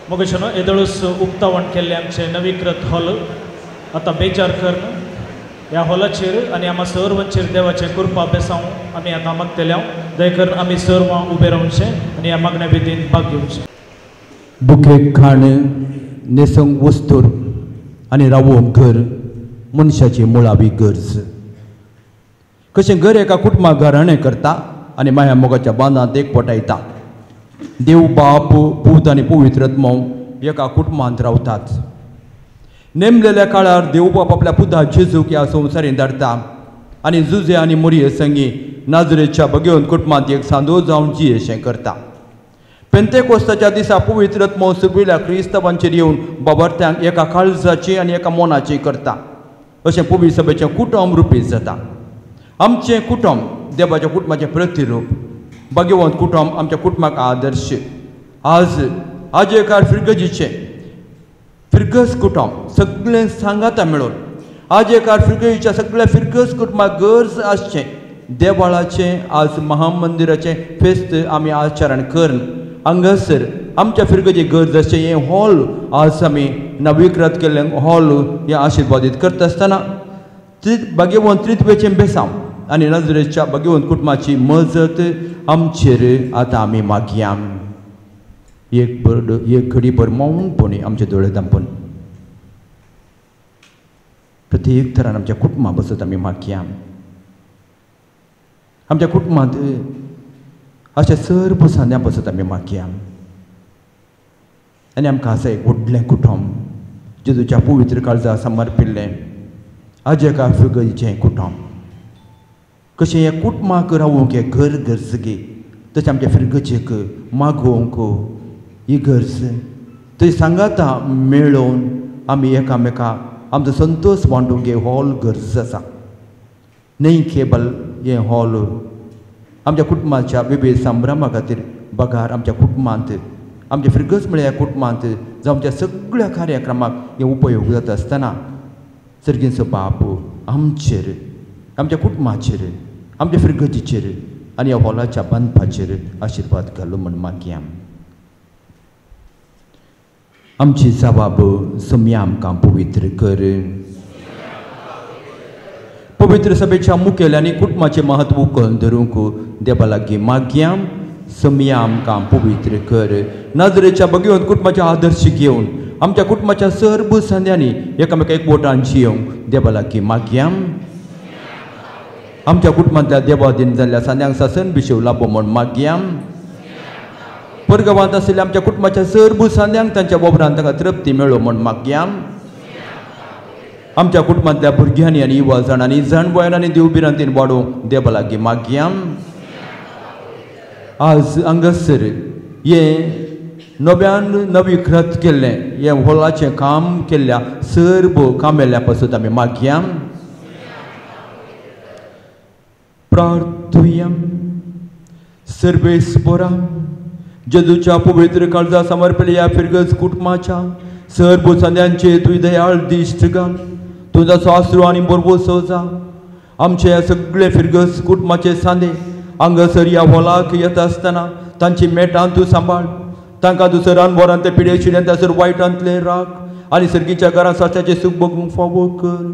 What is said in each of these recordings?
मगशनो एदळूस उक्तावण केल्ले आमचे नवीकृत हॉल आता बेजार करणं ह्या हॉलाचेर आनी आम्हा सर्वांचेर देवाचे कृपा बेसांव आमी आतां मागतल्या दयकरून आमी सर्व उबे रावचे आनी ह्या मागण्या विधीन भाग घेवचे. बुकेक खाण नेसंक वस्तूर आनी रावोवंक घर मनशाची मुळावी गरज. कशें घर एका कुटुंबाक घराणें करता आनी माया मोगाच्या बांदांत एक पोटायता. देव बाप पूत आनी पवित्र आत्मो एका कुटुंबांत रावतात. नेमलेल्या काळार देव बाप आपल्या पुता जेजूक ह्या संवसारीन धाडटा आनी जुजे आनी मोरये संगी नाजरेच्या बगेवन कुटुंबांत एक सांदो जावन जियेशें करता. पेंतेकोस्ताच्या दिसा पवित्र आत्मो सगळ्या क्रिस्तांवांचेर येवन बाबार्थ्यांक एका काळजाची आनी एका मोनाची करता. अशें पवित्र सभेचें कुटुंब रुपीत जाता. आमचें कुटुंब देवाच्या कुटुंबाचें प्रतिरूप. भगवंत कुटुंब आमच्या कुटुंबाक आदर्श. आज एकार फिरगस कुटुंब सगळें सांगाता मेळून आज एकार फिरगजीच्या सगळ्या फिरगस कुटुंबाक गरज आसचें देवाळाचें आज महामंदिराचें फेस्त आमी आचरण करन हांगासर आमच्या फिरगजी गरज आसचें हें हॉल आज आमी नवीकृत केल्लें हॉल हें आशिर्वादीत करता आसतना भगवंत त्रित्वेचें बेसांव आनी नजरेच्या भगवंत कुटुंबाची मजत आमचेर आतां आमी मागया. एक घडी भर मौनपणी आमचे दोळे धांपून प्रत्येक तरान आमच्या कुटुंबा बसत आमी मागया. आमच्या कुटुंबांत अशें सर्व सांद्या बसत आमी मागया. आनी आमकां आसा एक व्हडलें कुटुंब जेजूच्या पवित्र काळजा समर्पिल्लें आज एका फिरगजीचें कुटुंब. कशें ह्या कुटुंबाक रावूंक हें घर गरजगी तशें आमच्या फिरगजेक मागोवंक ही गरज थंय सांगाता मेळोवन आमी एकामेकाक आमचो संतोश वांटूंक हे हॉल गरज आसा. न्हय केवल हें हॉल आमच्या कुटुंबाच्या विविध संभ्रमा खातीर बगार आमच्या कुटुंबांत आमच्या फिरगज म्हळ्यार ह्या कुटुंबांत जावं आमच्या सगळ्या कार्यक्रमाक हे उपयोग जाता आसतना सर्गीचो बाप आमचेर आमच्या कुटुंबाचेर आमच्या फिरगजीचेर आनी ह्या हॉलाच्या बांदपाचेर आशिर्वाद घालूं म्हण मागया. आमची जबाब सम्या आमकां पवित्र कर. पवित्र सभेच्या मुखेल आनी कुटुंबाचें म्हत्व कळून धरूंक देवा लागीं मागया. सम्या आमकां पवित्र कर. नाजरेच्या भगवंत कुटुंबाचे आदर्श घेवन आमच्या कुटुंबाच्या सर्व सांद्यांनी एकामेका एकवटान जियोंक देवा लागीं मागया. आमच्या कुटुंबांतल्या देवाधीन जाल्ल्या सांद्यांक सासन बिशेव लाभो म्हण मागया. परगांवांत आशिल्ल्या आमच्या कुटुंबाच्या सर्व सांद्यांक तांच्या वावरांत ताका तृप्ती मेळो म्हण मागया. आमच्या कुटुंबांतल्या भुरग्यांनी आनी युवा जाणांनी जाणवयान आनी देवबिरांतीन वाडोवंक देवा लागीं मागया. आज हांगासर हें नव्यान नवीकृत केल्लें हें हॉलाचें काम केल्ल्या सर्व कामेल्या पासून आमी मागया. प्रार्थुया. सर्वेस्परा जेजूच्या पवित्र काळजा समर्पिल्ल्या फिरगज कुटुंबाच्या सर्व सांद्यांचे तुवें दयाळ दिश्ट घाल. तुजो सासरो आनी बरोबर सोजा आमचे ह्या सगळे फिरगज कुटुंबाचे सांदे हांगासर ह्या हॉलाक येता आसतना तांची मेटां तूं सांबाळ. तांकां दुसरान वरान ते पिडे शिड्यांतसर वायटांतले राख आनी सर्गीच्या घरांत साश्याचें सूख भोगूंक फावो कर.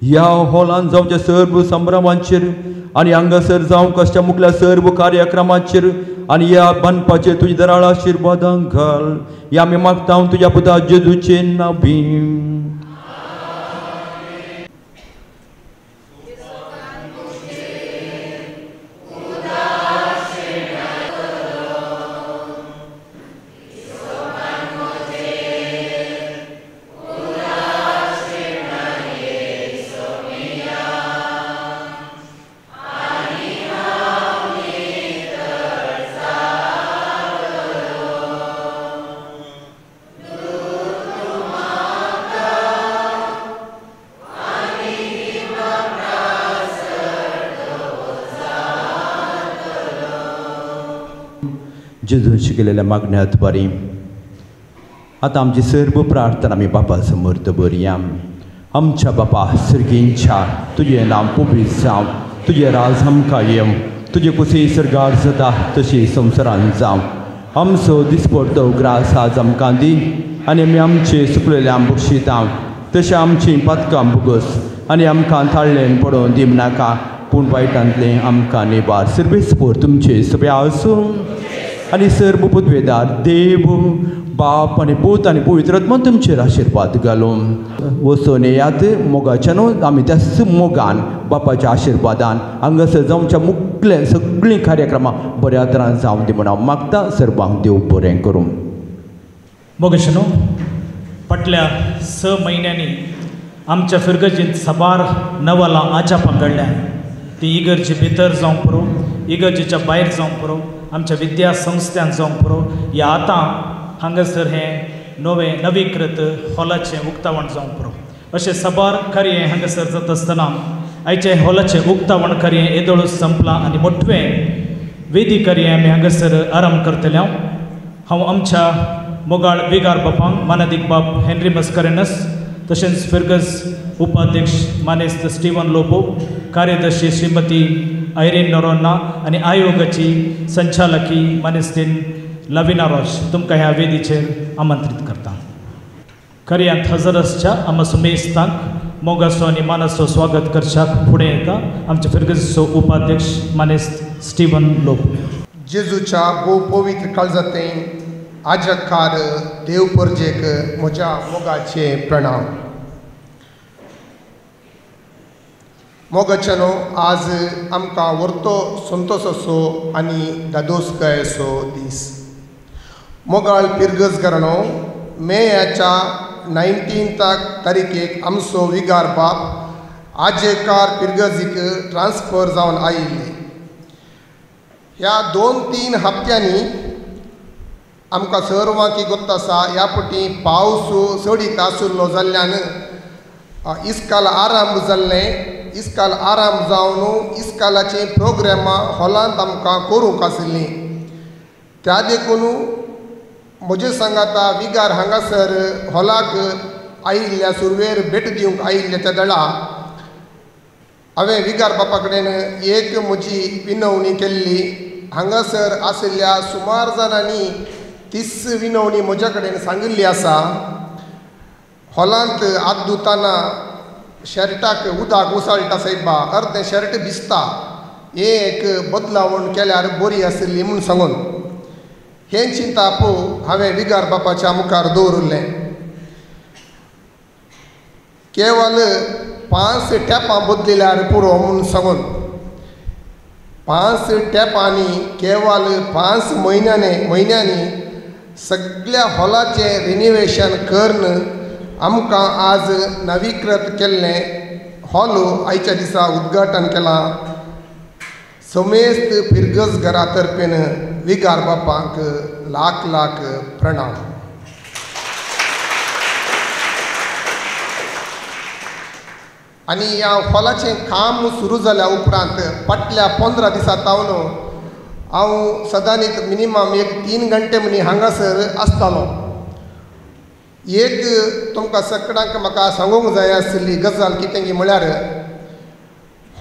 ह्या हॉलान जावच्या सर्व संभ्रमांचेर आनी हांगासर जावंक आसच्या मुखल्या सर्व कार्यक्रमांचेर आनी ह्या बांदपाचेर तुजी दराळ आशिर्वादां घाल. हें आमी मागता तुज्या पुता जेजूचे नांवीं. जेजून शिकलेल्या मागण्यांत बरी आतां आमची सर्व प्रार्थना आमी बापा समोर दवरया. आमच्या बापा सर्गींच्या तुजें नांव पवित्र जावं. तुजें राज आमकां येवं. तुजे कुशी सर्गार जाता तशी संवसारांत जावं. आमचो दिसपडटो ग्रास आज आमकां दी आनी आमी आमचे सुकलेल्या बक्षितां तशें आमची पथकां बुगस आनी आमकां थाळ्ळेन पडोवन दिम नाका पूण वायटांतलें आमकां निबार सर्वेस्पोर तुमचे सगळे आसूं आनी सर्व पदवेदार देव बाप आनी पूत आनी पवित्र आत्मा तुमचेर आशिर्वाद घालून वचून येयात मोगाच्या न्हू आमी त्याच मोगान बापाच्या आशिर्वादान हांगासर जावच्या मुखले सगळीं कार्यक्रमां बऱ्या तरान जावं दी म्हण हांव मागता सर्वांक देव बरें करूं. मोगाच्या न्हू फाटल्या 6 म्हयन्यांनी आमच्या फिरगजींत साबार नवालां आजापां घडल्या. ती इगर्जे भितर जावं पुरो इगर्जेच्या भायर जावं पुरो आमच्या विद्या संस्थांत जावं पुरो या आतां हांगासर हें नवीकृत हॉलाचें उक्तावण जावं पुरो अशें साबार कार्य हांगासर जाता आसतना आयचें हॉलाचें उक्तावण कार्य येदोळूच संपलां आनी मोठवें वेदी कार्य आमी हांगासर आरंभ करतले. हांव आमच्या मोगाळ विगार बापांक मानादीक बाप हेनरी मस्करेनस तशेंच फिरगज उपाध्यक्ष मानेस्त स्टीवन लोबो कार्यदर्शी श्रीमती आयरीन नोरोन्ना आनी आयोगाची संचालकी मानेस्तीन लविना रोश तुमकां ह्या वेदीचेर आमंत्रीत करता. कार्यांत हजर आसच्या आमच्या सुमेस्तांक मोगाचो आनी मानाचो स्वागत करच्याक फुडें येता आमचे फिरगजचो उपाध्यक्ष मानेस्त स्टीवन लोबो. जेजूच्या भोव पवित्र काळजांतल्यान आजकार देव परजेक म्हज्या मोगाचे प्रणाम. मोगाच्यानो आज आमकां व्हरतो संतोशाचो आनी दादोसकायेचो दीस. मोगाळ फिरगज घराणो मेच्या 19 तारीखेक आमचो विगार बाप आजेकार फिरगजीक ट्रान्सफर जावन आयिल्ले. ह्या 2-3 हप्त्यांनी आमकां सर्वांक गोत्त आसा ह्या फावटी पावस चडीत आशिल्लो जाल्ल्यान इस्काल आराम जाल्लें. इस्काल आराम जावन इस्कालाची प्रोग्रामां हॉलांत आमकां करूंक आशिल्लीं. त्या देखून म्हजे सांगाता विगार हांगासर हॉलाक आयिल्ल्या सुरवेर भेट दिवंक आयिल्ल्या त्या दळा हांवें विगार बापा कडेन एक म्हजी विनवणी केल्ली. हांगासर आशिल्ल्या सुमार जाणांनी 30 विनवणी म्हज्या कडेन सांगिल्ली आसा. हॉलांत हात धुताना शर्टाक उदक उसळटा सायबा अर्दें शर्ट भिजता हें एक बदलावण केल्यार बरी आशिल्ली म्हूण सांगून हें चिंता हांवें विगार बापाच्या मुखार दवरलें. केवल 5 टॅपां बदलिल्यार पुरो म्हूण सांगून 5 टॅपांनी केवल 5 म्हयन्यांनी सगळ्या हॉलाचें रिनिवेशन करून आमकां आज नवीकृत केल्लें हॉल आयच्या दिसा उद्घाटन केलां. समेस्त फिरगज घरा तर्फेन विगार बापांक लाख लाख प्रणाम. आनी ह्या हॉलाचें काम सुरू जाल्या उपरांत फाटल्या 15 दिसां तावन हांव सदांच मिनिमम 3 घंटे म्हणी हांगासर आसतालो. एक तुमकां सगळ्यांक म्हाका सांगूंक जाय आशिल्ली गजाल कितें म्हळ्यार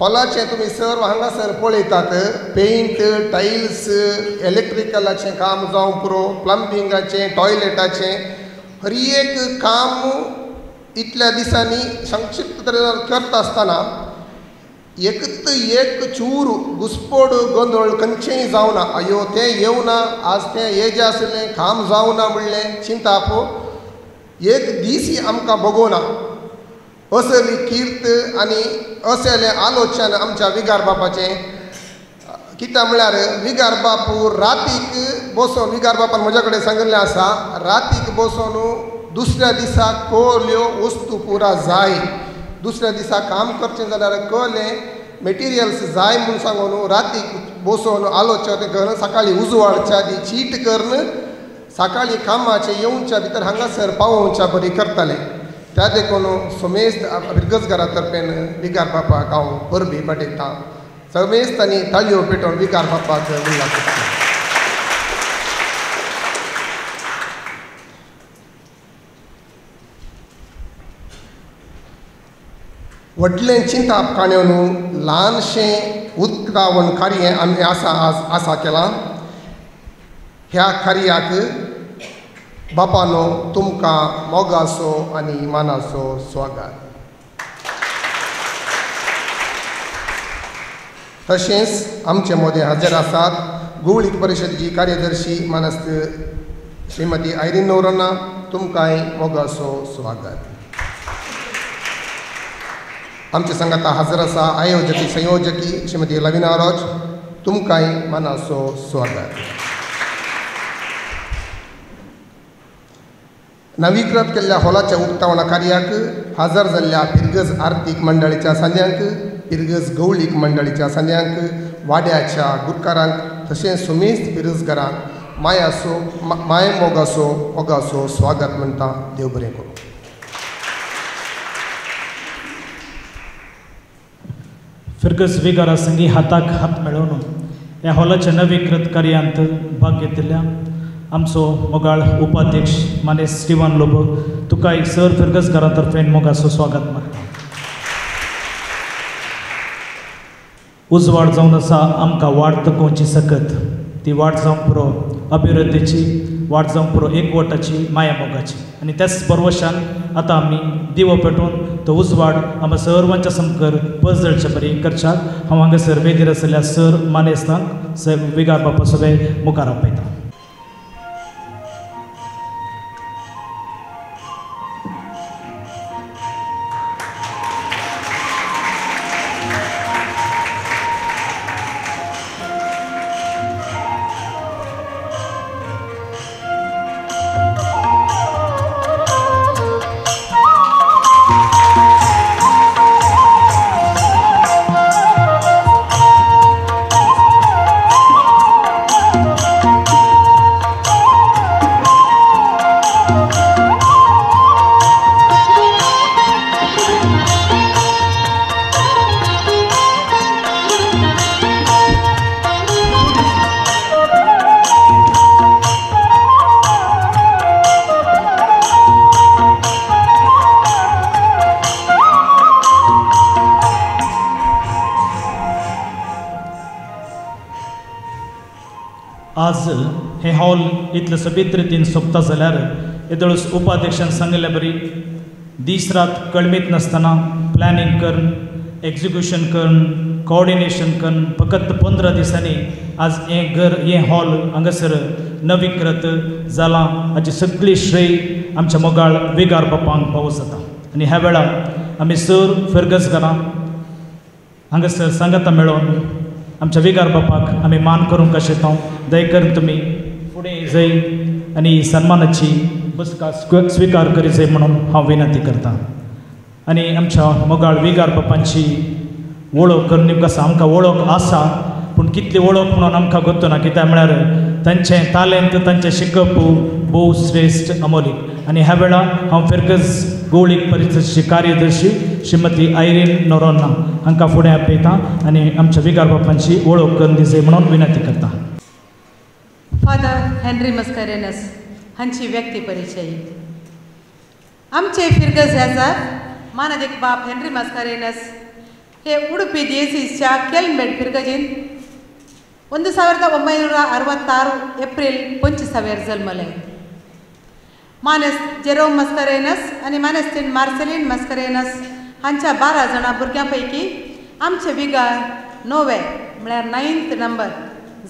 हॉलाचें तुमी सर्व हांगासर पळयतात पेंट टायल्स इलेक्ट्रिकलाचें काम जावं पुरो प्लंबिंगाचें टॉयलेटाचें हर एक काम इतल्या दिसांनी संक्षिप्त तरेन करता आसतना एकत एक चूर घुसपड गोंदळ खंयचेंय जावना. अयो तें येवना आज तें हें जें आसलें काम जावना म्हणलें चिंता एक दीस आमकां भोगोना. असली कीर्त आनी असलें आलोचन आमच्या विगार बापाचें. कित्याक म्हळ्यार विगार बापू रातीक बसून विगार बापान म्हज्या कडेन सांगिल्लें आसा रातीक बसून दुसऱ्या दिसा कोल्यो वस्तू पुरा जाय. दुसऱ्या दिसा काम करचें जाल्यार कळलें मेटिरियल्स जाय म्हूण सांगून रातीक बसून आलोचन करून सकाळीं उजवाडच्या आदी चीट करून सकाळीं कामाचे येवच्या भितर हांगासर पावोवच्या बरी करताले. त्या देखून समेस्त फिरगज घरा तर्फेन विगार बापाक हांव परबी पाठयतां. समेस्तांनी ताळयो पेटोवन विगार बापाक उल्ला करता. व्हडलें चिंता काणयोन ल्हानशें उक्तावण कार्य आमी आसा केलां. ह्या कार्याक बापानो तुमकां मोगासो आनी मानाचो स्वागत. तशेंच आमचे मदें हजर आसात गोवळीक परिशदेची कार्यदर्शी मानस्त श्रीमती आयरीन नोरोन्ना, तुमकांय मोगासो स्वागत. आमचे संगता हजर आसा आयोजकी संयोजकी श्रीमती लविना रोज, तुमकांय मानाचो स्वागत. नवीकृत केल्ल्या हॉलाच्या उक्तावणा कार्याक हजर जाल्ल्या पिरगज आर्थीक मंडळीच्या सांद्यांक, पिरगज गवळीक मंडळीच्या सांद्यांक, वाड्याच्या गुरकारांक तशेंच सुमेस्त पिरजकारांक माय मोगासो स्वागत म्हणटा. देव बरें करूं. फिरगज विगारा संगी हाताक हात मेळोवन ह्या हॉलाच्या नवीकृत कार्यांत भाग घेतिल्ल्या आमचो मोगाळ उपाध्यक्ष माने स्टीवन लोबो, तुकाय सर फिरगजकारा तर्फेन मोगासो स्वागत मागता. उजवाड जावन आसा आमकां वाट तकोवची सकत, ती वाट जावंक पुरो अभिवृद्धीची, वाट जावंक पुरो एकवटाची, माया मोगाची. आनी त्याच बरोवशान आतां आमी दिवो पेटोवन तो उजवाड आमच्या सर्वांच्या समकर पसदळचे बरी करच्याक हांव हांगासर वेदीर आशिल्ल्या सर मानेस्तांक सर विगार बापा सगळे मुखार आपयता. आज हे हॉल इतले सोबीत रितीन सोंपता जाल्यार येदळूच उपाध्यक्षान सांगिल्ल्या बरी दीस रात कळमीत नासतना प्लॅनिंग करून, एक्झिक्युशन करून, कोऑर्डिनेशन करून फकत 15 दिसांनी आज हे हॉल हांगासर नवीकृत जालां हाची सगळी श्रेय आमच्या मोगाळ विगार बापांक पावूं जाता. आनी ह्या वेळार आमी सर फिरगजकारां हांगासर सांगता मेळोवन आमच्या विगार बापाक आमी मान करूंक आशेता. दय करून तुमी फुडें जय आनी सन्मानाची बसका स्विकार करी जाय म्हणून हांव विनंती करतां. आनी आमच्या मोगाळ विगार बापांची वळख करून आसा, आमकां वळख आसा पूण कितली वळख म्हणून आमकां गोत्तो ना, कित्याक म्हळ्यार तांचें तालेंत, तांचें शिकप भोव श्रेश्ठ अमोलीक. आनी ह्या वेळार हांव फिरगज गोवळीक परिशदेची कार्यदर्शी श्रीमती आयरीन नोरोन्ना हांकां फुडें आपयतां आनी आमच्या विगार बापांची वळख करून दी जाय म्हणून विनंती करतां. फादर हेनरी मस्कारेनस हांची व्यक्ती परिचय. आमचे फिरगज ह्याजार मानदिक बाप हेनरी मस्कारेनस हे उडुपी दियेसीसच्या केल्मेट फिरगजीन 1966 एप्रिल 25 जल्मले. मानेस जेरोम मस्कारेनस आनी मानेस्तीन मार्सेलीन मस्कारेनस हांच्या 12 जाणां भुरग्यां पैकी आमचे विगार 9वे म्हळ्यार 9th नंबर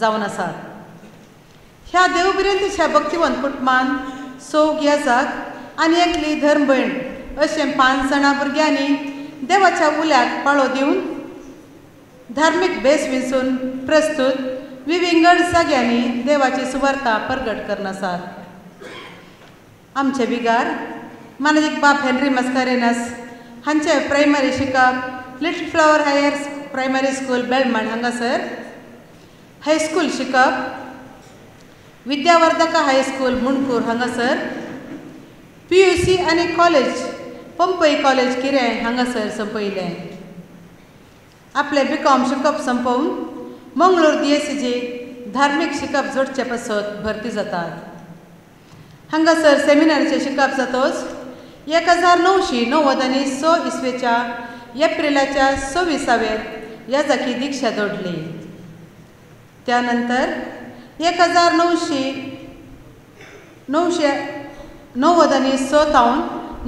जावन आसात. ह्या देवबिरेंतीच्या भक्तिवंत कुटुंबान सोग येजाक आनी एकली धर्म भयण अशें 5 जाणां भुरग्यांनी देवाच्या उल्याक पाळो दिवन धार्मीक बेस विंचून प्रस्तूत विविंगड जाग्यांनी देवाची सुवार्ता प्रगट करन आसात. आमचे विगार मानदिक बाप हेनरी मस्कारेनस हांचे प्रायमरी शिकप little flower higher primary school Belman हांगासर, हायस्कूल शिकप विद्यावर्धका हायस्कूल मुणकूर हांगासर, PUC आनी कॉलेज पंपई कॉलेज किरें हांगासर संपयलें. आपले BCom शिकप संपवून मंगळूर DSC धार्मीक शिकप जोडचे पासत भरती जातात. हांगासर सेमिनारीचे शिकप जातोच 1990 इसवेच्या एप्रिलाच्या 26 याजाकी दिक्षा जोडली. त्यानंतर 1900 906 तावन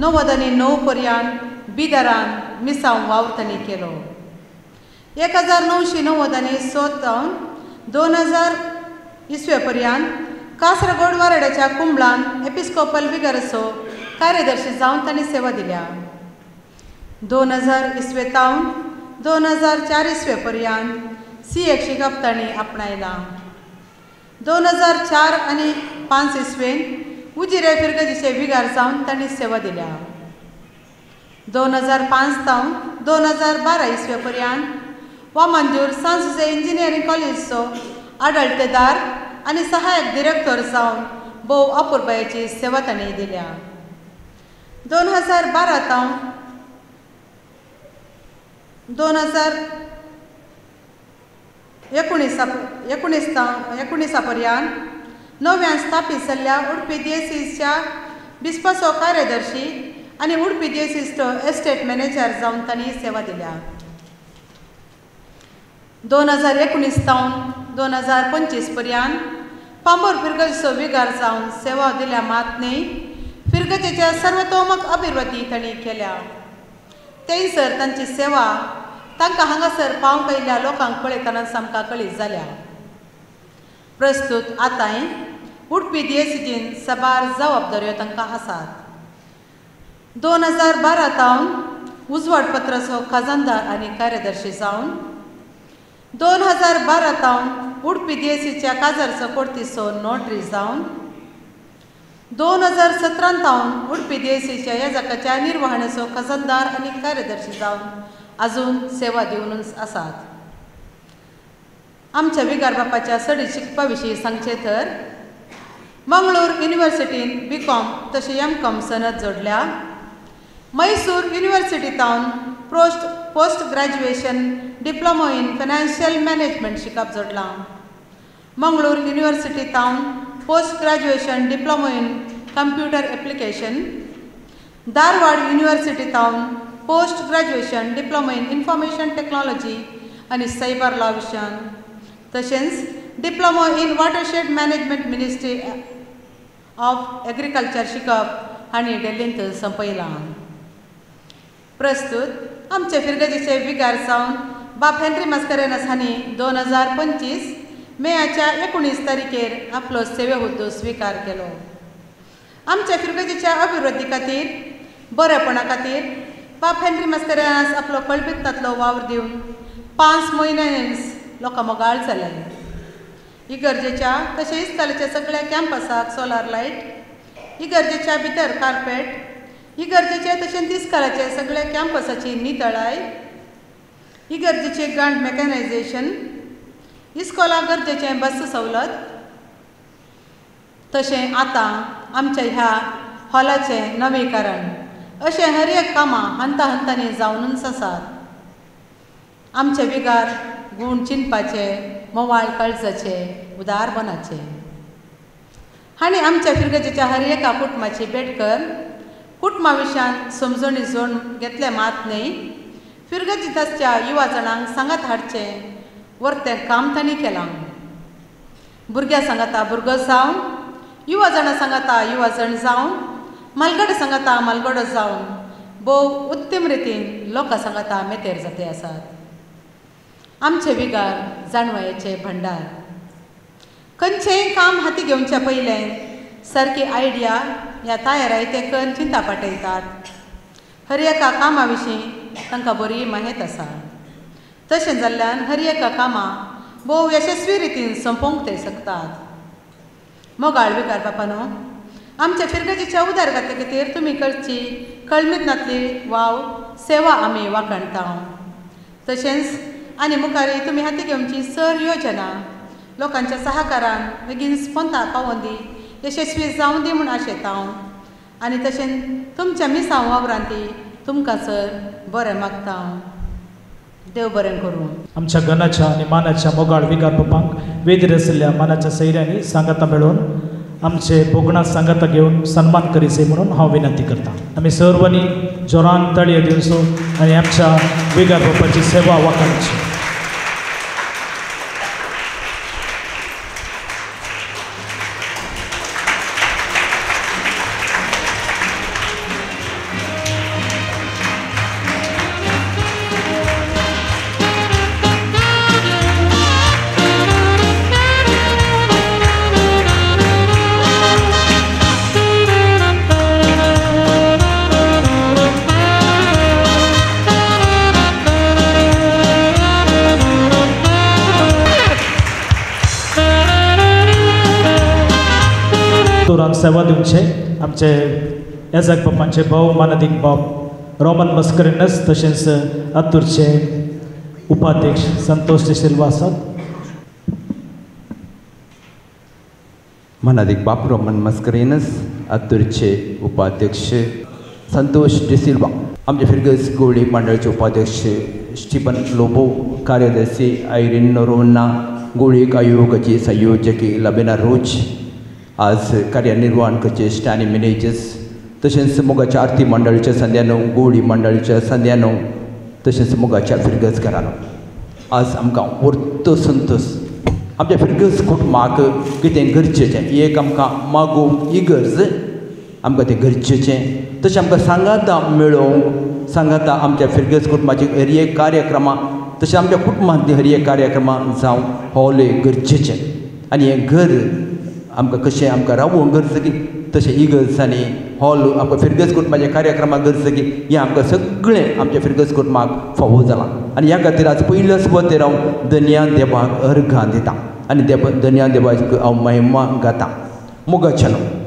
909 पर्यंत बिदरान मिसांव वावरतणी केलो. 1906 तावन 2000 इसवे पर्यंत कासरगोड वारड्याच्या कुंबळान एपिस्कोपल विगाराचो कार्यदर्शी जावन तांणी सेवा दिल्या. 2000 इसवे तावन 2004 इसवे पर्यंत CX शिकप तांणी आपणायला. 2004 आनी 5 इसवेन उजिरे फिरगजीचे विगार जावन तांणी सेवा दिल्या. 2005 तावन 2012 इसवे पर्यंत वामांजूर सांसुजे इंजिनियरिंग कॉलेजचो आडळतेदार आनी सहायक डिरेक्टर जावन भोव अपुरबायेची सेवा तांणी दिल्या. 2012 तावन 2019 पर्यंत नव्यान स्थापीत जाल्ल्या उडपी DSCच्या बिस्पाचो कार्यदर्शी आनी उडपी DSCचो एस्टेट मॅनेजर जावन तांणी सेवा दिल्या. 2019 तावन 2025 पर्यंत पांबोर फिरगजीचो विगार जावन सेवा दिल्या. मात न्ही फिरगजेच्या सर्वतोमुख अभिवृद्धी तांणी केल्या. थंयसर तांची सेवा तांकां हांगासर पावंक येयल्ल्या लोकांक पळयतना सामका कळीत जाल्या. प्रस्तूत आतांय उडपी DSCन साबार जबाबदाऱ्यो तांकां आसात. 2012 तावन उजवाड पत्राचो खजानदार आनी कार्यदर्शी जावन 2012 तावन उडपी DSCच्या काजारचो कोर्तीचो नोटरी जावन 2017 तावन उडपी DSCच्या येजकाच्या निर्वहणाचो खजानदार आनी कार्यदर्शी जावन अजून सेवा दिवनूच आसात. आमच्या विगार बापाच्या सडी शिकपा विशीं सांगचे तर मंगळूर युनिव्हर्सिटीन BCom तशें MCom सनद जोडल्या. मैसूर युनिव्हर्सिटी तावन post graduation diploma in financial management शिकप जोडलां. मंगळूर युनिव्हर्सिटी तावन post graduation diploma in computer application. Dharwad university तावन post graduation diploma in information technology आनी सायबर लॉ विशयान. तशेंच diploma in watershed management ministry of agriculture शिकप हांणी दिल्लींत संपयलां. प्रस्तूत आमचे फिरगजीचे विगार जावन बाप हेनरी मास्कारेनस हांणी 2025 मेच्या 19 तारखेर आपलो सेवे हुद्दो स्विकार केलो. आमच्या फिरगजीच्या अभिवृद्धी खातीर बरेपणा खातीर बाप हेनरी मास्कारेनस आपलो कळबितांतलो वावर दिवन 5 म्हयन्यांनीच लोकां मोगाळ जाले. इगर्जेच्या तशें इस्कॉलाच्या सगळ्या कॅम्पसाक सोलार लायट, इगर्जेच्या भितर कार्पेट, इगर्जेचे तशेंच इस्कॉलाचे सगळ्या कॅम्पसाची नितळाय, इगर्जेचे गंड मॅकॅनायझेशन, इस्कॉला गरजेचें बस सवलत. तशें आतां आमच्या ह्या हॉलाचें नवीकरण अशें हर एक कामां हंता हंतांनी जावनूच आसात. आमचे विगार गूण चिंतपाचे, मोवाळ काळजाचे, उदार मनाचे. हांणी आमच्या फिरगजेच्या हर एका कुटुंबाची भेट कर कुटुंबा विशयान समजणी जोड घेतले. मात न्ही फिरगजीताच्या युवा जाणांक सांगात हाडचें वर्तें काम तांणी केलां. भुरग्यां सांगाता भुरगो जावन, युवा जाणां सांगाता युवा जण जावन, मालगडो सांगाता मालगडो जावन भोव उत्तम रितीन लोकां सांगाता मेतेर जाते आसात. आमचे विगार जाणवायेचे भंडार. खंयचेंय काम हाती घेवचे पयलें सारकी आयडिया ह्या तयाराय ते करून चिंता पाटयतात. हर एका कामा विशीं तांकां बरी माहीत आसा. तशें जाल्ल्यान हर एका कामां भोव यशस्वी रितीन संपोवंक ते शकतात. मोगाळ विकार बापानो, आमच्या फिरगजीच्या उदारगती खातीर तुमी करची कळमितनातली वाव सेवा आमी वाखणटाव. तशेंच आनी मुखारी तुमी हाती घेवची सर योजना लोकांच्या सहकारान बेगीन स्पोंता पावोवन दी यशस्वी जावं दी म्हूण आशेता हांव. आनी तशेंच तुमच्या मिसांव वावरांती तुमकां सर बरें मागता हांव. देव बरें करूं. आमच्या गणाच्या आणि मानाच्या मोगाळ विकार बापांक वेदीर आशिल्ल्या मानाच्या सैऱ्यांनी सांगाता मेळोवन आमचे बोगणा सांगाता घेवन सन्मान करीचे म्हणून हांव विनंती करता. आमी सर्वांनी जोरान ताळयो दिवचो आनी आमच्या विकार बापाची सेवा वाखाणची. तुरान सेवा दिवचे आमचे येजाक बापांचे भाव मानदीक बाप रोमन मस्करेनस तशेंच आतूरचे उपाध्यक्ष संतोष de Silva आसात. मानादिक बाप रोमन मस्करेनस आतूरचे उपाध्यक्ष संतोष de Silva, आमचे फिरगस गोळी मंडळाचे उपाध्यक्ष स्टीफन लोबो, कार्यदर्शी आयरिन नोरोना, गोळीक आयोगाची संयोजकी लबेना रोज, आज कार्यनिर्वहण करचे स्टॅनी मॅनेजर्स, तशेंच मोगाच्या आरती मंडळाच्या संध्यानो, गोळी मंडळाच्या संध्यानो, तशेंच मोगाच्या फिरगस घरानो. आज आमकां व्हरतो संतोश आमच्या फिरगस कुटुंबाक कितें गरजेचें एक आमकां मागोवंक इगर्ज आमकां तें गरजेचें. तशें आमकां सांगाता मेळोवंक सांगाता आमच्या फिरगस कुटुंबाची हर एक कार्यक्रमां तशें आमच्या कुटुंबांतली हर एक कार्यक्रमां जावं हॉल गरजेचें. आनी हें घर आमकां कशें आमकां रावोवंक गरजेची तशें इगर्जांनी हॉल आमकां फिरगस कुटुंबाच्या कार्यक्रमाक गरजेची हें आमकां सगळें आमच्या फिरगस कुटुंबाक फावो जालां. आनी ह्या खातीर आज पयल्या सुवातेर हांव धन्या देवाक अर्घां दितां आनी धन्या देवाची हांव महिमा गातां. मोगाच्या न्हू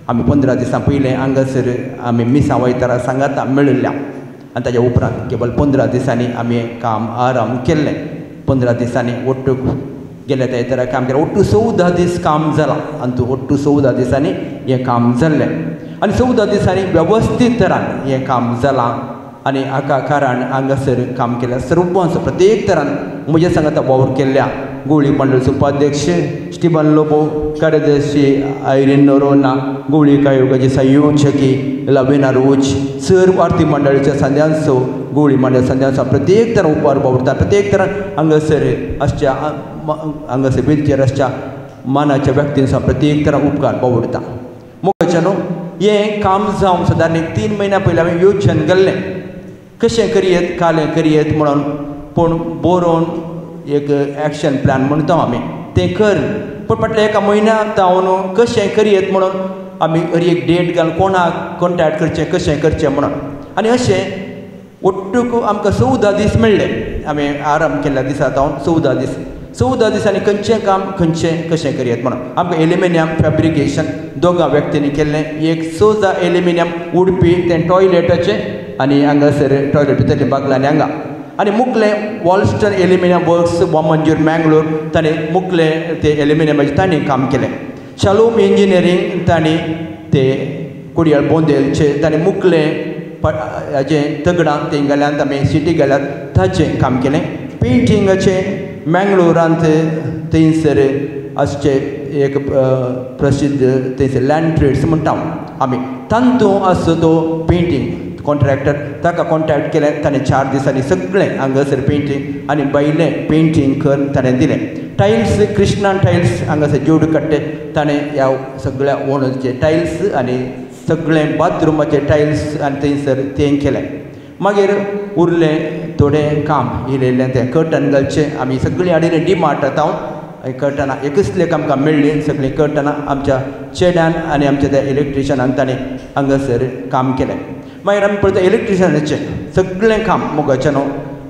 आमी 15 दिसां पयलें हांगासर आमी मिसां वयतारा सांगाता मेळिल्ल्या आनी ताच्या उपरांत केवळ 15 दिसांनी आमी हें काम आराम केल्लें. 15 दिसांनी ओट्टू गेल्या त्या तरा काम केलें. ओट्टू 14 दीस काम जालां आनी ओट्टू 14 दिसांनी हें काम जाल्लें आनी 14 दिसांनी वेवस्थीत तरान हें काम जालां. आनी हाका कारण हांगासर काम केल्या सर्वांच प्रत्येक तरान म्हज्या सांगाता वावर केल्ल्या गोळी मंडळाचो उपाध्यक्ष स्टीफन लोबो, कार्यदर्शी आयरिन नोरोना, गोळी आयोगाची संयोजकी लबेना रोज, सर्व आरती मंडळाच्या संध्यांचो गोळी मंडळ संध्यांचो प्रत्येक तरान उपकार वावरता. प्रत्येक तरान हांगासर आसच्या हांगासर वेदचेर आसच्या मानाच्या व्यक्तींचो प्रत्येक तरान उपकार वावरता. मोगाच्या न्हू हें काम जावंक सादारण 3 म्हयन्या पयलीं हांवें योजन केल्लें कशें करियेत कालें करियेत म्हणून, पूण बरोवन एक एक्शन प्लॅन म्हणटा आमी तें कर. पूण फाटल्या एका म्हयन्याक हांव कशें करियेत म्हणून आमी हर एक डेट घालून कोणाक कॉन्टॅक्ट करचें कशें करचें म्हणून. आनी अशें ओट्टूक आमकां 14 दीस मेळ्ळे. आमी आराम केल्ल्या दिसांत हांव 14 दिसांनी खंयचें काम खंयचें कशें करियेत म्हणून आमकां एल्युमिनियम फॅब्रिकेशन दोगां व्यक्तींनी केल्लें. एक सोजा एल्युमिनियम उडपी तें टॉयलेटाचें आनी हांगासर टॉयलेट भितरले बागलांनी हांगा आनी मुखलें वॉलस्टन एल्युमिनियम वर्क्स मंजूर मँगलोर ताणें मुखलें ते एल्युमिनियमाचें ताणें काम केलें. शालोम इंजिनियरींग ताणें ते कुडियाळ बोंदेलचे ताणें मुखलें हाजें तगडां तें गेल्यात आमी सिटी गेल्यात ताचें काम केलें. पेंटिंगाचें मँगलोरांत थंयसर आसचे एक प्रसिद्ध थंयसर लँड ट्रेड्स म्हणटा आमी तांतूं आसता तो पेंटींग कॉन्ट्रॅक्टर ताका कॉन्टॅक्ट केलें. ताणें 4 दिसांनी सगळें हांगासर पेंटींग आनी बायलें पेंटींग कर ताणें दिलें. टायल्स कृष्णा टायल्स हांगासर जोड कट्टे ताणें ह्या सगळ्या ओनरचे टायल्स आनी सगळें बाथरुमाचे टायल्स आनी थंयसर तें केलें. मागीर उरलें थोडें काम इल्लें तें कर्टन घालचें. आमी सगळीं हाडिल्लीं डिमार्टांत हांव कर्टनां एकसलेक आमकां मेळ्ळीं सगळीं कर्टनां आमच्या चेड्यान आनी आमच्या त्या इलेक्ट्रिशनान ताणें हांगासर काम केलें. मागीर आमी पळयता इलेक्ट्रिशनाचें सगळें काम मोगाचें न्हू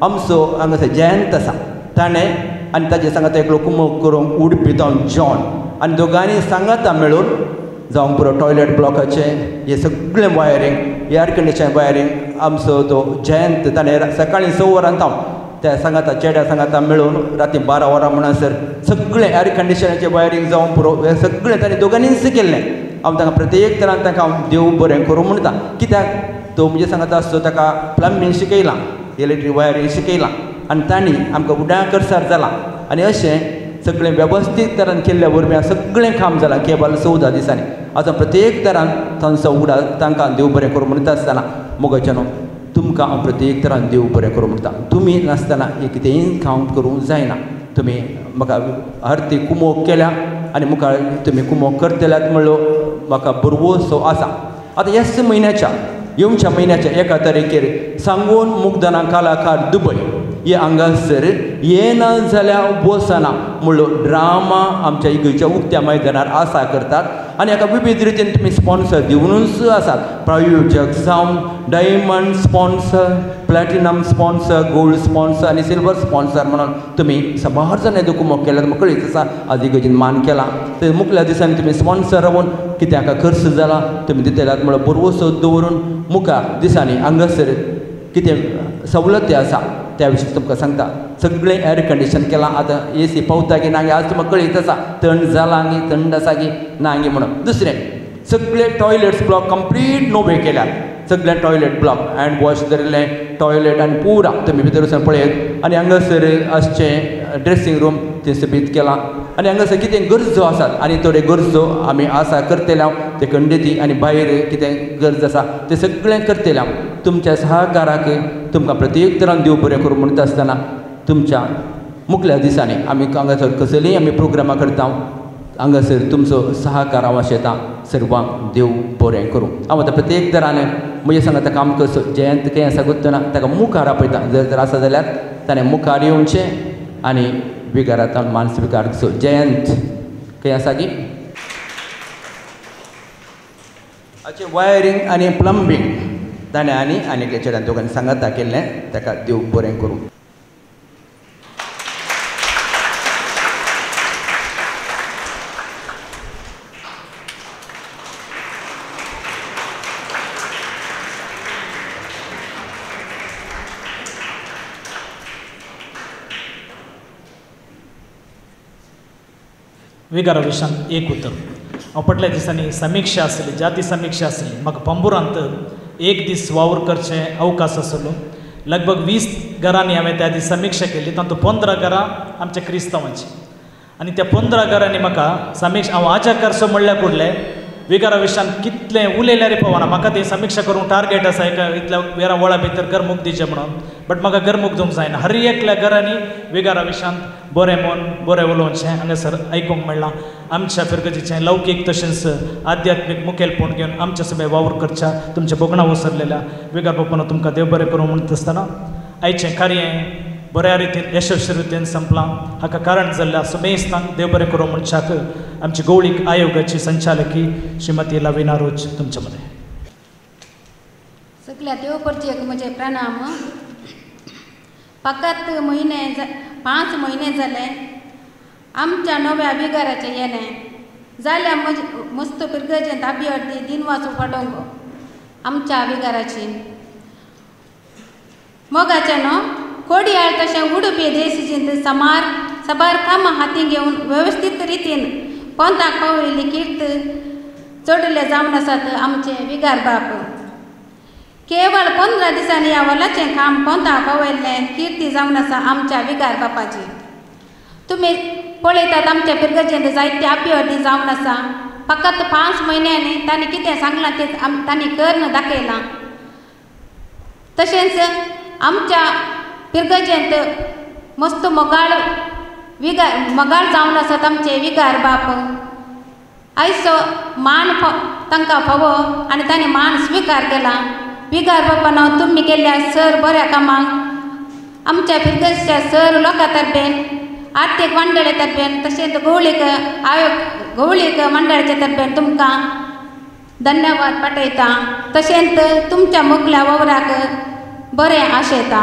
आमचो हांगासर जयंत आसा ताणें आनी ताजे सांगात एकलो कुमक करूंक उडपी जावन जॉन आनी दोगांनी सांगाता मेळून जावं पुरो टॉयलेट ब्लॉकाचें हें सगळें वायरींग एअर कंडिशन वायरींग आमचो तो जयंत ताणें सकाळीं 6 वरांत हांव त्या सांगाता चेड्या सांगाता मेळून राती 12 वरां म्हणसर सगळें एअर कंडिशनाचें वायरींग जावं पुरो हें सगळें ताणें दोगांनीच केल्लें. हांव ताका प्रत्येक तरान ताका हांव देव बरें करूं म्हणटा. कित्याक तो म्हणजे सांगाता आसतो ताका प्लंबींग शिकयलां, इलेक्ट्रीक वायरींग शिकयलां आनी तांणी आमकां उड्या करसार जालां. आनी अशें सगळें वेवस्थीत तरान केल्ल्या वरवीं सगळें काम जालां केवळ 14 दिसांनी. आतां प्रत्येक तरान तांचो उगडा तांकां देव बरें करूं म्हणटा आसतना मोगाचें न्हू तुमकां हांव प्रत्येक तरान देव बरें करूं म्हणटा. तुमी नासतना एक कितेंय काम करूंक जायना. तुमी म्हाका आरती कुमोक केल्या आनी मुखार तुमी कुमोक करतल्यात म्हणलो म्हाका बरवोसो आसा. आतां ह्याच म्हयन्याच्या येवच्या म्हयन्याच्या 1 तारखेर सांगून मुग्धना कलाकार दुबय हे हांगासर येना जाल्यार बसना म्हणलो ड्रामा आमच्या इगर्जेच्या उक्त्या मैदानार आसा करतात आनी हाका विविध रितीन तुमी स्पॉन्सर दिवनूच आसात. प्रायोजक जावन diamond sponsor, platinum sponsor, gold sponsor आनी सिल्वर स्पॉन्सर म्हणून तुमी साबार जाण येदो कुमक केल्यात. म्हाका कळीत आसा आज इगर्जेन मान केला. ते मुखल्या दिसांनी तुमी स्पॉन्सर रावून कितें हाका खर्च जाला तुमी दितल्यात म्हणून बरो सोद दवरून मुखार दिसांनी हांगासर कितें सवलती आसा त्या विशीं तुमकां सांगता. सगळें एअर कंडिशन केलां. आतां AC पावता की ना आज तुमकां कळीत आसा थंड जाला की थंड आसा की ना गी म्हणून. दुसरें सगळे टॉयलेट्स ब्लॉक कंप्लीट नोवे केल्यात. सगळे टॉयलेट ब्लॉक हँड वॉश धरले टॉयलेट आनी पुरा तुमी भितर वचून पळयत. आनी हांगासर आसचें ड्रेसींग रूम तें सोबीत केलां. आनी हांगासर कितें गरजो आसात आनी थोड्यो गरजो आमी आसा करतले हांव ते खंडेती आनी भायर कितें गरज आसा तें सगळें करतले हांव. तुमच्या सहकाराक तुमकां प्रत्येक तरान देव बरें करूं म्हणटा आसतना तुमच्या मुखल्या दिसांनी आमी हांगासर कसलीय आमी प्रोग्रामां करता. हांगासर तुमचो सहकार हांव आशेतां. सर्वांक देव बरें करूं. हांव आतां प्रत्येक तरान म्हजे सांगात काम कसो जयंत खंय आसा गुत्तना ताका मुखार आपयता. जर आसा जाल्यार ताणें मुखार येवचें आनी विगारांतल्यान मान स्विकार करचो. जयंत खंय आसा की हाचें वायरींग आनी प्लंबींग ताणें आनी चेड्यान दोगांनी सांगाता केल्लें. ताका देव बरें करूं. विगारा विशांत एक उतर हांव फाटल्या दिसांनी समीक्षा आसली जाती समीक्षा आसली. म्हाका पंबुरांत एक दीस वावर करचें अवकाश आसलो. लगभग 20 घरांनी हांवें त्या दीस समीक्षा केली. तातूंत 15 घरां आमच्या क्रिस्तांवांची आनी त्या 15 घरांनी म्हाका समीक्षा हांव आजा करचो म्हणल्यार फुडलें विगारा विशांत कितलें उलयल्यार पळोवना. म्हाका ती समीक्षा करूंक टार्गेट आसा एका इतल्या वेळा वळा भितर घरमुख दिवचें म्हणून. बट म्हाका घरमुख दिवंक जायना. हर एकल्या घरांनी विगारा विशांत बरें मन बरें उलोवचें हांगासर आयकूंक मेळ्ळां. आमच्या फिरगतीचें लौकीक तशेंच आध्यात्मीक मुखेलपण घेवन आमच्या सगळे वावर करच्या तुमच्या बोगणा वसरलेल्या विगार बापान तुमकां देव बरें करूं म्हणटा आसतना आयचें कार्य बऱ्या रितीन यशस्वी रितीन संपलां. हाका कारण जाल्ल्या समेस्तांक देव बरें करूं म्हणच्याक आमची गवळीक आयोगाची संचालकी श्रीमती लविना रोज तुमच्या मध्ये. सगळ्या देवपर्चेक म्हजे प्रणाम. फकत 5 म्हयने जाले आमच्या नव्या विगाराचें येलें जाल्यार मस्त पिरगजेंत अभियर्थी दिनवासू फडोंग आमच्या विगाराची मोगाचें न्हू कोडयाळ तशें उडपी देशीचें साबार कामां हाती घेवन वेवस्थीत रितीन पंथाक पावयली कीर्त चडले जावन आसात आमचे विगार बाप. केवळ 15 दिसांनी ह्या वलाचें काम पंथाक पावयल्लें किर्ती जावन आसा आमच्या विगार बापाची. तुमी पळयतात आमच्या पिरगजेंत जायते अभियर्थी जावन आसा. फकत 5 म्हयन्यांनी तांणी कितें सांगलां तें तांणी करून दाखयलां. तशेंच आमच्या पिरगजेंत मस्त मोगाळ जावन आसात आमचे विगार बाप. आयचो मान तांकां फावो आनी तांणी मान स्विकार केला. विगार बापान तुमी केल्ल्या सर बऱ्या कामांक आमच्या पिरगजच्या सर लोकां तर्फेन आर्थीक मंडळी तर्फेन तशेंच गवळीक मंडळाच्या तर्फेन तुमकां धन्यवाद पाठयता. तशेंच तुमच्या मुखल्या वावराक बरें आशेता.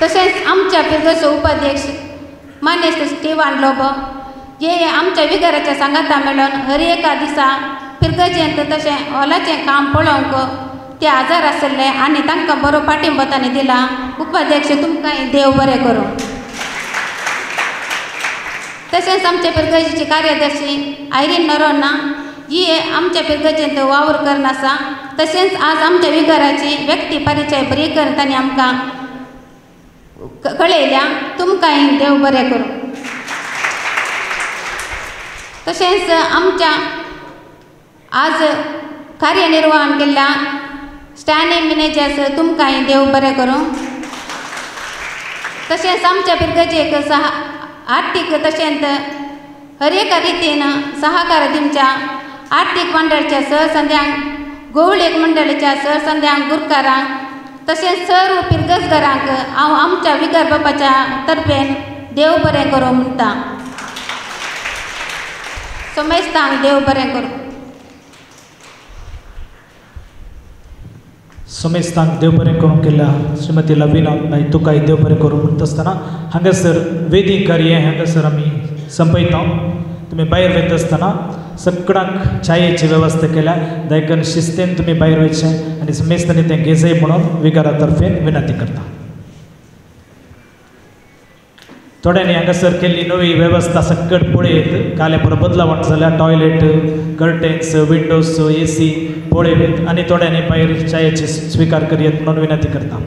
तशेंच आमच्या पिरगजचो उपाध्यक्ष मान्य स्टीवन लोबो जे आमच्या विगाराच्या सांगाता मेळून हर एका दिसा पिरगजेंत तशें हॉलाचें काम पळोवंक ते आजार आसले आनी तांकां बरो पाठिंबो तांणी दिला. उपाध्यक्ष तुमकांय देव बरें करूं. तशेंच आमच्या पिरगजेची कार्यदर्शी आयरीन नरोना जी आमच्या पिरगजेंत वावर करून आसा. तशेंच आज आमच्या विगाराची व्यक्ती परिचय बरी करून तांणी आमकां कळयल्या. तुमकांय देव बरें करूं. तशेंच आमच्या आज कार्यनिर्वहन केल्ल्या स्टँडिंग मॅनेजर्स तुमकांय देव बरें करूं. तशेंच आमच्या पिरगजेक आर्थीक तशेंच हर एका रितीन सहकार दिवच्या आर्थीक मंडळाच्या सहसंध्यांक गवळीक मंडळाच्या सहसंध्यांक गुरकारांक तशेंच सर्व पिरगजकारांक हांव आमच्या विगार बापाच्या तर्फेन देव बरें करूं म्हणटा. सोमेस्तांक देव बरें करूं. समेस्तांक देव बरें करूंक केल्या श्रीमती लविना नाय तुकाय देव बरें करूं म्हणटा आसतना हांगासर वेदी कार्य हांगासर आमी संपयता. तुमी भायर वयता आसतना सगळ्यांक च्यायेची वेवस्था केल्या. दयकन शिस्तेन तुमी भायर वयचें आनी समेस्तांनी तें घेजय म्हणून विकारा तर्फेन विनंती करता. थोड्यांनी हांगासर केल्ली नवी वेवस्था सकट पळयत काले परत बदलावण जाल्यार टॉयलेट कर्टेन्स विंडोज AC पळयत आनी थोड्यांनी भायर च्यायेची स्विकार करयत म्हणून विनंती करता.